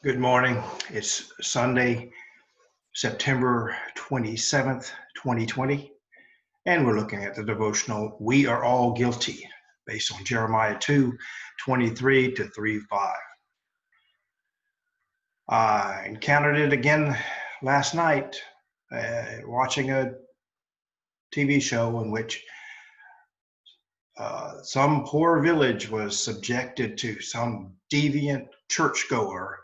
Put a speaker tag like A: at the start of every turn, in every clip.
A: Good morning. It's Sunday, September 27th, 2020, and we're looking at the devotional, We Are All Guilty, based on Jeremiah 2:23 to 3:5. I encountered it again last night, watching a TV show in which some poor village was subjected to some deviant churchgoer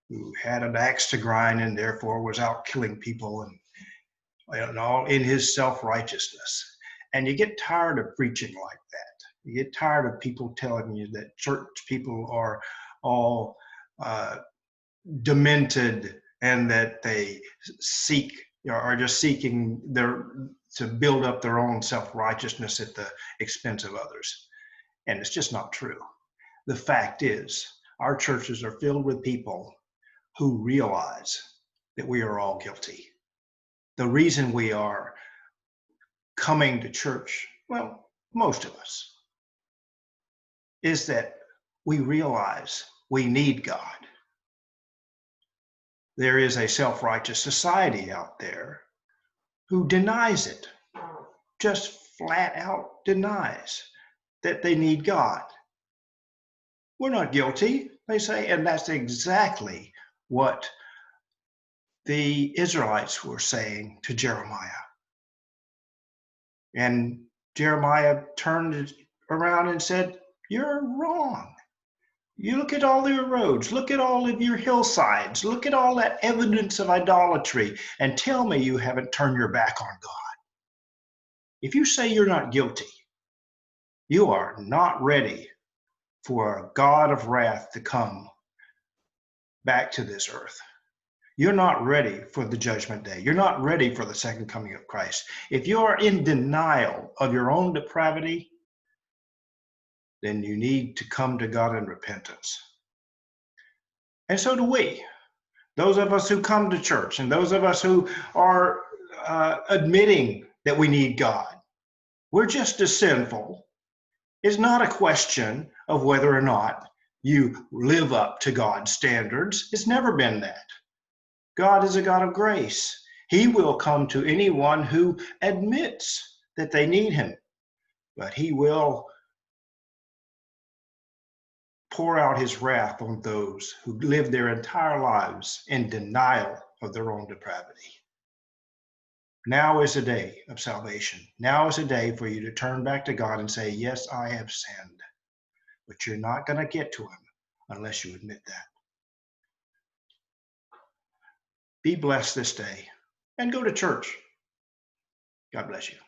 A: who had an axe to grind and therefore was out killing people and all in his self-righteousness. And you get tired of preaching like that. You get tired of people telling you that church people are all demented and that they are just seeking to build up their own self-righteousness at the expense of others. And it's just not true. The fact is, our churches are filled with people who realize that we are all guilty. The reason we are coming to church, well, most of us, is that we realize we need God. There is a self-righteous society out there who denies it, just flat out denies that they need God. We're not guilty, they say, and that's exactly what the Israelites were saying to Jeremiah. And Jeremiah turned around and said, "You're wrong. You look at all your roads, look at all of your hillsides, look at all that evidence of idolatry, and tell me you haven't turned your back on God. If you say you're not guilty, you are not ready for a God of wrath to come back to this earth. You're not ready for the judgment day. You're not ready for the second coming of Christ. If you are in denial of your own depravity, then you need to come to God in repentance." And so do we. Those of us who come to church and those of us who are admitting that we need God, we're just as sinful. It's not a question of whether or not you live up to God's standards. It's never been that. God is a God of grace. He will come to anyone who admits that they need him, but he will pour out his wrath on those who live their entire lives in denial of their own depravity. Now is a day of salvation. Now is a day for you to turn back to God and say, "Yes, I have sinned." But you're not going to get to him unless you admit that. Be blessed this day and go to church. God bless you.